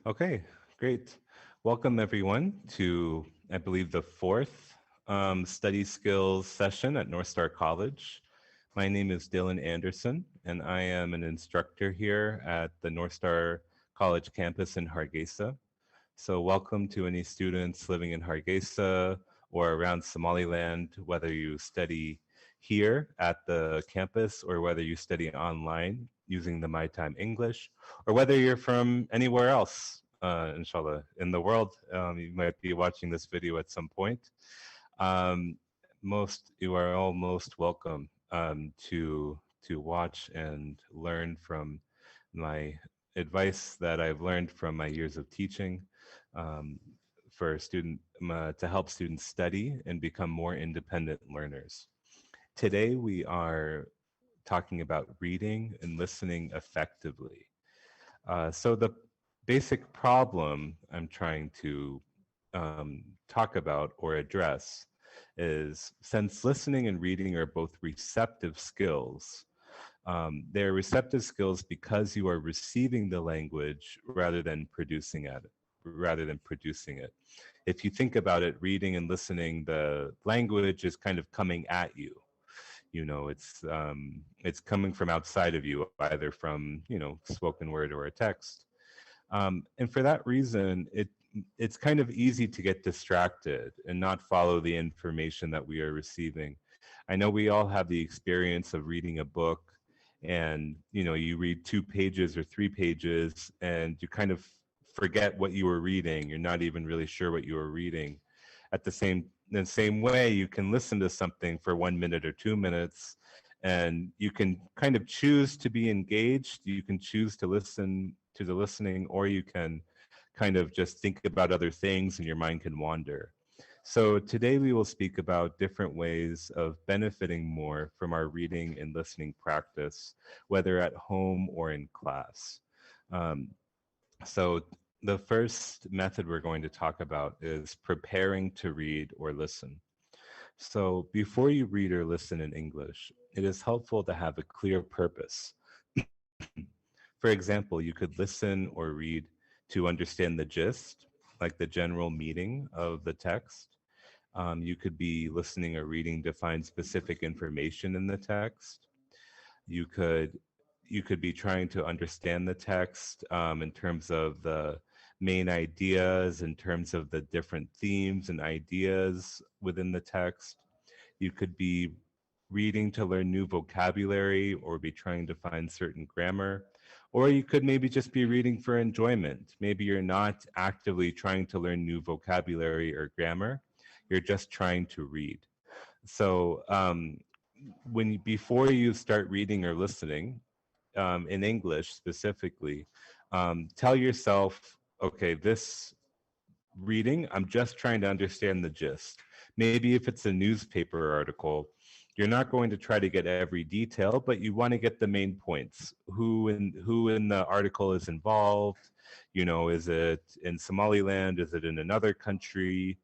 Okay, great. Welcome everyone to, I believe, the fourth study skills session at Northstar College. My name is Dylan Anderson, and I am an instructor here at the Northstar College campus in Hargeisa. So welcome to any students living in Hargeisa or around Somaliland, whether you study here at the campus or whether you study online using the MyTime English, or whether you're from anywhere else, inshallah, in the world. You might be watching this video at some point. Um, you are all most welcome to watch and learn from my advice that I've learned from my years of teaching um, to help students study and become more independent learners. Today we are talking about reading and listening effectively. So the basic problem I'm trying to talk about or address is since listening and reading are both receptive skills, they're receptive skills because you are receiving the language rather than producing it. If you think about it, reading and listening, the language is kind of coming at you. You know, it's coming from outside of you, either from spoken word or a text. And for that reason, it's kind of easy to get distracted and not follow the information that we are receiving. I know we all have the experience of reading a book and you read 2 pages or 3 pages and you kind of forget what you were reading. You're not even really sure what you were reading. The same way, you can listen to something for 1 minute or 2 minutes and you can kind of choose to be engaged. You can choose to listen to the listening, or you can kind of just think about other things and your mind can wander. So today we will speak about different ways of benefiting more from our reading and listening practice, whether at home or in class. Um, so the first method we're going to talk about is preparing to read or listen. So before you read or listen in English, it is helpful to have a clear purpose. For example, you could listen or read to understand the gist, like the general meaning of the text. You could be listening or reading to find specific information in the text. You could you could be trying to understand the text in terms of the main ideas, in terms of the different themes and ideas within the text. You could be reading to learn new vocabulary or be trying to find certain grammar. Or you could maybe just be reading for enjoyment. Maybe you're not actively trying to learn new vocabulary or grammar. You're just trying to read. So before you start reading or listening, in English specifically, tell yourself, okay, this reading, I'm just trying to understand the gist. Maybe if it's a newspaper article, you're not going to try to get every detail, but you want to get the main points. Who in the article is involved? Is it in Somaliland? Is it in another country?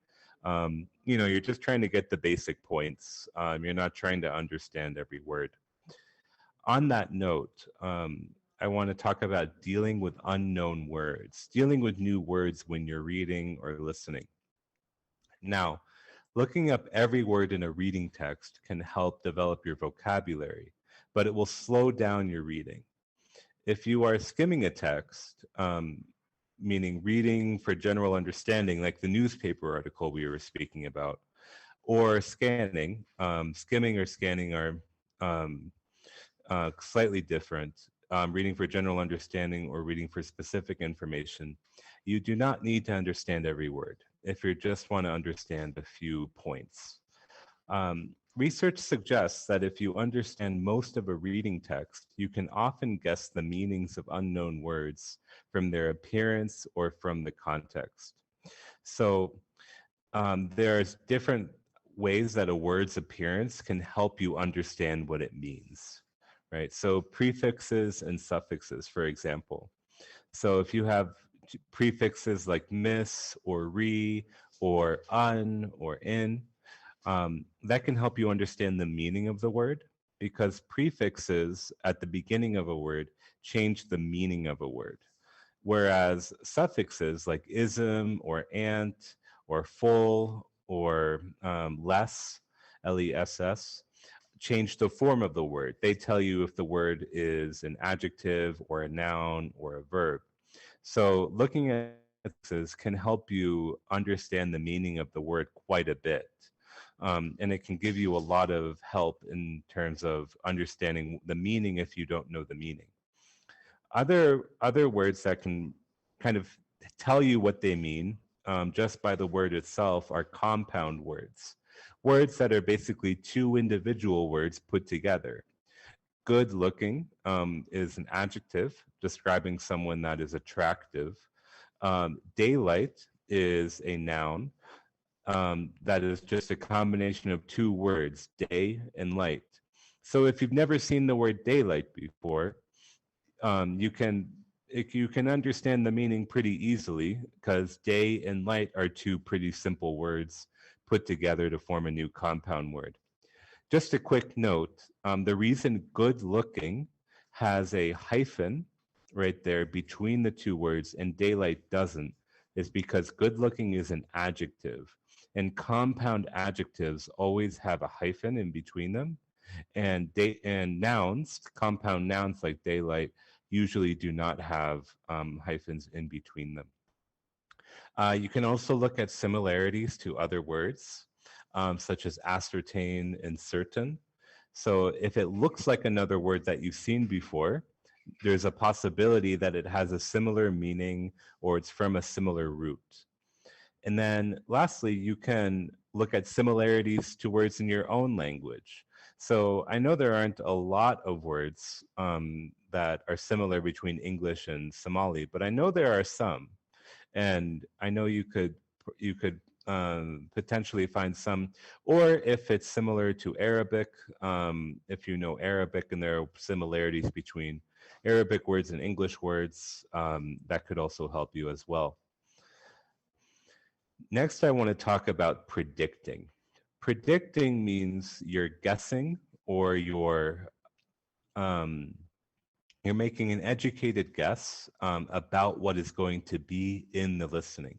You're just trying to get the basic points. You're not trying to understand every word. On that note, I want to talk about dealing with unknown words, dealing with new words when you're reading or listening. Now, looking up every word in a reading text can help develop your vocabulary, but it will slow down your reading. If you are skimming a text, meaning reading for general understanding, like the newspaper article we were speaking about, or scanning, skimming or scanning are um, slightly different. Reading for general understanding or reading for specific information, you do not need to understand every word if you just want to understand a few points. Research suggests that if you understand most of a reading text, you can often guess the meanings of unknown words from their appearance or from the context. So there's different ways that a word's appearance can help you understand what it means, right? So prefixes and suffixes, for example. So if you have prefixes like miss or re or un or in, that can help you understand the meaning of the word, because prefixes at the beginning of a word change the meaning of a word. Whereas suffixes like ism or ant or full or less, less, change the form of the word. They tell you if the word is an adjective or a noun or a verb. So looking at suffixes can help you understand the meaning of the word quite a bit. And it can give you a lot of help in terms of understanding the meaning if you don't know the meaning. Other words that can kind of tell you what they mean just by the word itself are compound words. Words that are basically two individual words put together. Good looking is an adjective describing someone that is attractive. Daylight is a noun that is just a combination of two words, day and light. So if you've never seen the word daylight before, you can you can understand the meaning pretty easily because day and light are two pretty simple words put together to form a new compound word. Just a quick note, the reason good looking has a hyphen right there between the two words and daylight doesn't is because good looking is an adjective, and compound adjectives always have a hyphen in between them, and nouns, compound nouns like daylight, usually do not have hyphens in between them. You can also look at similarities to other words, such as ascertain and certain. So if it looks like another word that you've seen before, there's a possibility that it has a similar meaning or it's from a similar root. And then lastly, you can look at similarities to words in your own language. So I know there aren't a lot of words that are similar between English and Somali, but I know there are some. And I know you could potentially find some, or if it's similar to Arabic, if you know Arabic and there are similarities between Arabic words and English words, that could also help you as well. Next, I want to talk about predicting. Predicting means you're guessing or um, you're making an educated guess about what is going to be in the listening.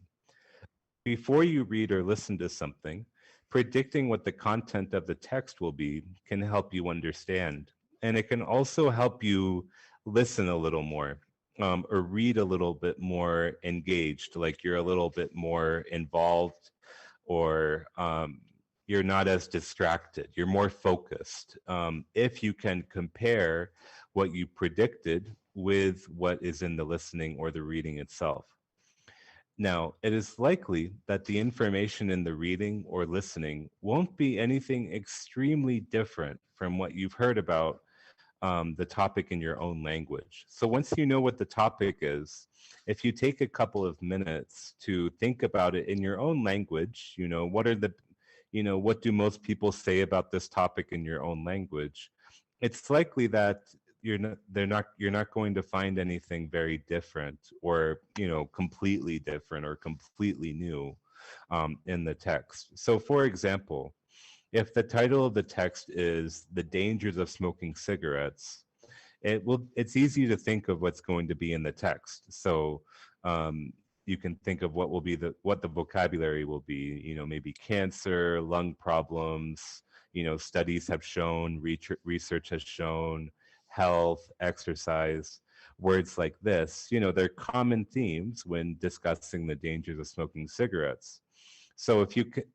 Before you read or listen to something, predicting what the content of the text will be can help you understand. And it can also help you listen a little more or read a little bit more engaged, like you're a little bit more involved or you're not as distracted, you're more focused. If you can compare what you predicted with what is in the listening or the reading itself. Now, it is likely that the information in the reading or listening won't be anything extremely different from what you've heard about the topic in your own language. So once you know what the topic is, if you take a couple of minutes to think about it in your own language, what do most people say about this topic in your own language? It's likely that you're not going to find anything very different or completely different or completely new in the text. So for example, if the title of the text is The Dangers of Smoking Cigarettes, it's easy to think of what's going to be in the text. So you can think of what the vocabulary will be, maybe cancer, lung problems, studies have shown, research has shown, health, exercise, words like this, they're common themes when discussing the dangers of smoking cigarettes. So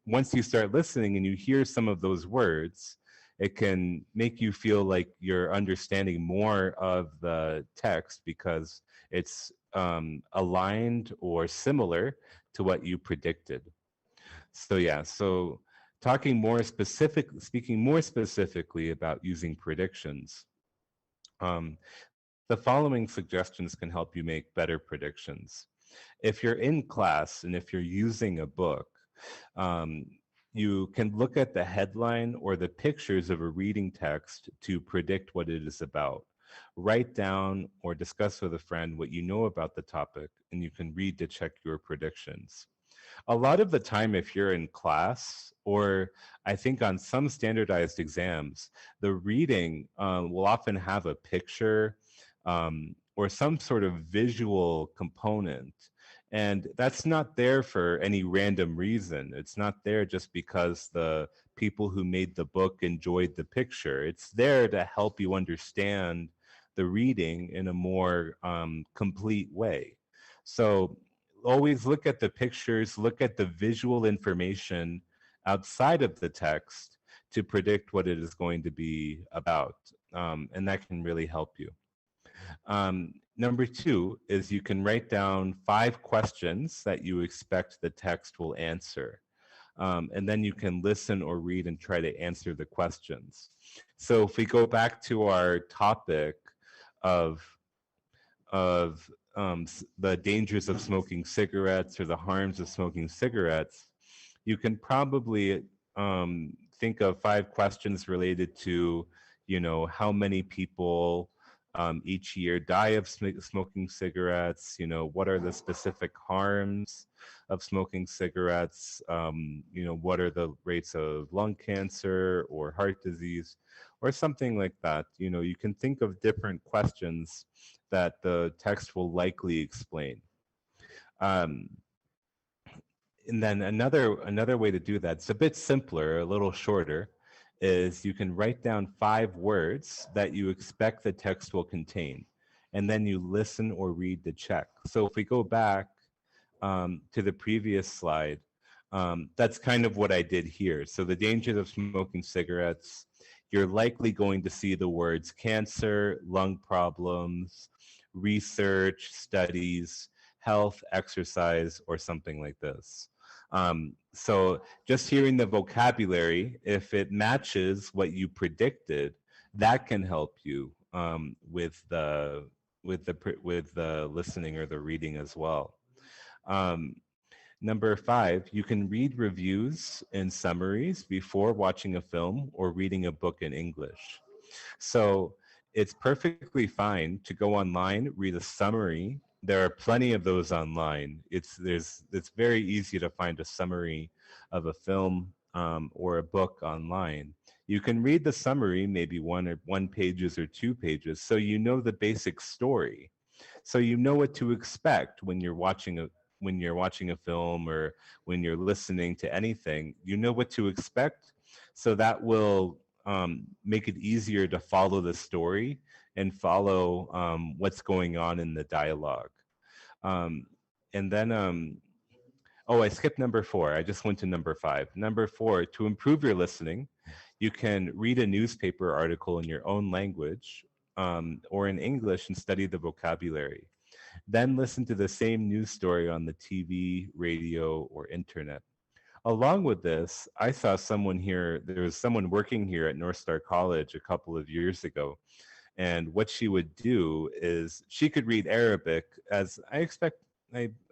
once you start listening and you hear some of those words, it can make you feel like you're understanding more of the text because it's aligned or similar to what you predicted. So yeah, so speaking more specifically about using predictions, the following suggestions can help you make better predictions. If you're in class and if you're using a book, um, you can look at the headline or the pictures of a reading text to predict what it is about. Write down or discuss with a friend what you know about the topic, and you can read to check your predictions. A lot of the time, if you're in class, or I think on some standardized exams, the reading will often have a picture or some sort of visual component. And that's not there for any random reason. It's not there just because the people who made the book enjoyed the picture. It's there to help you understand the reading in a more complete way. So always look at the pictures, look at the visual information outside of the text to predict what it is going to be about. And that can really help you. Number two is you can write down 5 questions that you expect the text will answer. And then you can listen or read and try to answer the questions. So if we go back to our topic of the dangers of smoking cigarettes or the harms of smoking cigarettes, you can probably think of 5 questions related to, how many people each year die of smoking cigarettes. What are the specific harms of smoking cigarettes? What are the rates of lung cancer or heart disease or something like that? You can think of different questions that the text will likely explain. Um, and then another way to do that, it's a bit simpler, a little shorter, is you can write down 5 words that you expect the text will contain, and then you listen or read to check. So if we go back to the previous slide, that's kind of what I did here. So the dangers of smoking cigarettes, you're likely going to see the words cancer, lung problems, research, studies, health, exercise, or something like this. So just hearing the vocabulary, if it matches what you predicted, that can help you with the listening or the reading as well. Um, Number 5, you can read reviews and summaries before watching a film or reading a book in English. So it's perfectly fine to go online, read a summary. There are plenty of those online. It's very easy to find a summary of a film or a book online. You can read the summary, maybe one pages or 2 pages, so you know the basic story. So you know what to expect when you're watching a film or when you're listening to anything. You know what to expect, so that will make it easier to follow the story and follow what's going on in the dialogue. Um, and then, oh, I skipped number 4. I just went to number 5. Number 4, to improve your listening, you can read a newspaper article in your own language or in English and study the vocabulary. Then listen to the same news story on the TV, radio, or internet. Along with this, I saw someone here, there was someone working here at Northstar College a couple of years ago. And what she would do is she could read Arabic, as I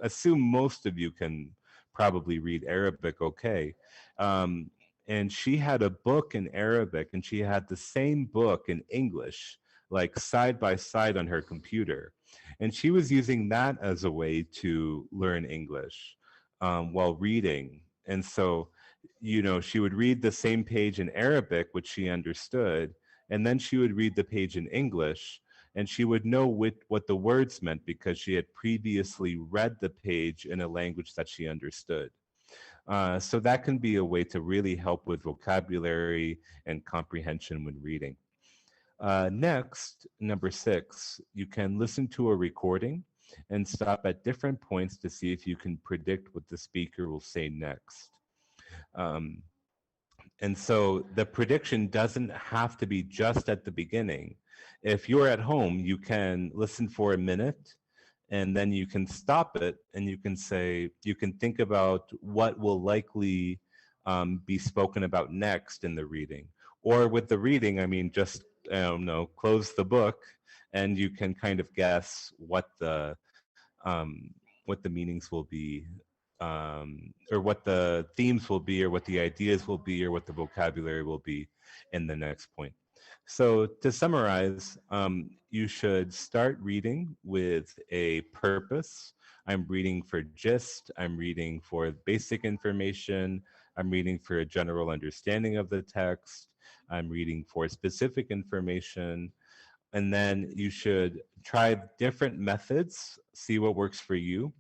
assume most of you can probably read Arabic okay. Um, and she had a book in Arabic and she had the same book in English, like side by side on her computer. And she was using that as a way to learn English while reading. And so, she would read the same page in Arabic, which she understood, and then she would read the page in English, and she would know what the words meant because she had previously read the page in a language that she understood. So that can be a way to really help with vocabulary and comprehension when reading. Next, number 6, you can listen to a recording and stop at different points to see if you can predict what the speaker will say next. Um, and so the prediction doesn't have to be just at the beginning. If you're at home, you can listen for a minute and then you can stop it and you can think about what will likely be spoken about next in the reading. Or with the reading, I mean, just, I don't know, close the book and you can kind of guess what the meanings will be, or what the themes will be, or what the ideas will be, or what the vocabulary will be in the next point. So to summarize, you should start reading with a purpose. I'm reading for gist, I'm reading for basic information, I'm reading for a general understanding of the text, I'm reading for specific information, and then you should try different methods, see what works for you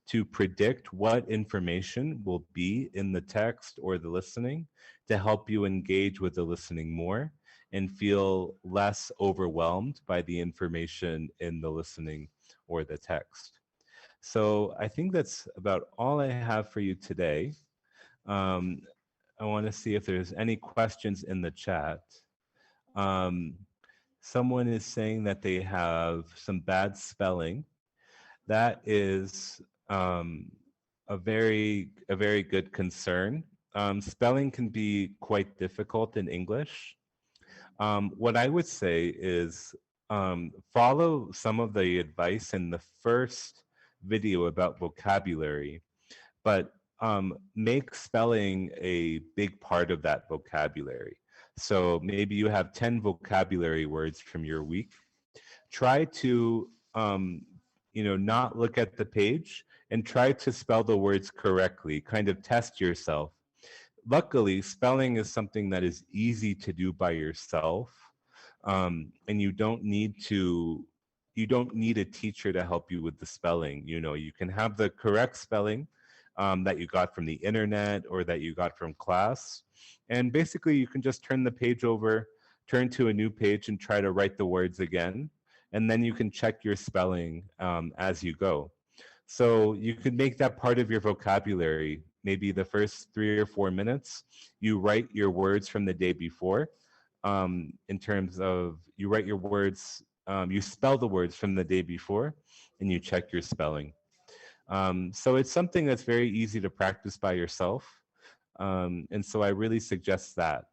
to predict what information will be in the text or the listening to help you engage with the listening more and feel less overwhelmed by the information in the listening or the text. So I think that's about all I have for you today. Um, I want to see if there's any questions in the chat. Um, Someone is saying that they have some bad spelling. That is a very good concern. Spelling can be quite difficult in English. What I would say is follow some of the advice in the first video about vocabulary, but make spelling a big part of that vocabulary. So maybe you have 10 vocabulary words from your week. Try to not look at the page and try to spell the words correctly, kind of test yourself. Luckily, spelling is something that is easy to do by yourself, and you don't need a teacher to help you with the spelling. You know, you can have the correct spelling that you got from the internet or that you got from class, and basically you can just turn the page over, turn to a new page, and try to write the words again, and then you can check your spelling as you go. So you could make that part of your vocabulary. Maybe the first 3 or 4 minutes, you write your words from the day before. In terms of you write your words, you spell the words from the day before, and you check your spelling. So it's something that's very easy to practice by yourself. And so I really suggest that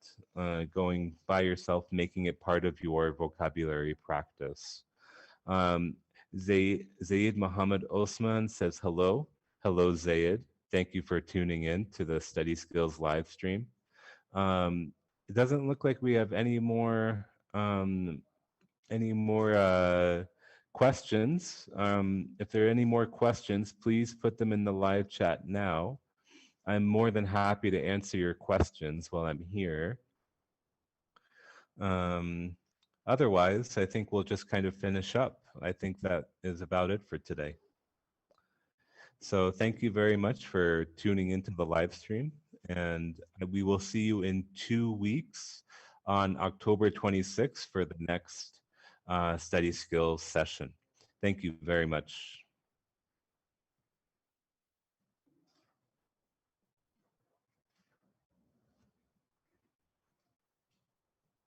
going by yourself, making it part of your vocabulary practice. Um, Zayed Muhammad Osman says hello. Hello, Zayed. Thank you for tuning in to the Study Skills live stream. It doesn't look like we have any more questions. If there are any more questions, please put them in the live chat now. I'm more than happy to answer your questions while I'm here. Otherwise, I think we'll just kind of finish up. I think that is about it for today. So thank you very much for tuning into the live stream, and we will see you in 2 weeks on October 26th for the next Study Skills session. Thank you very much.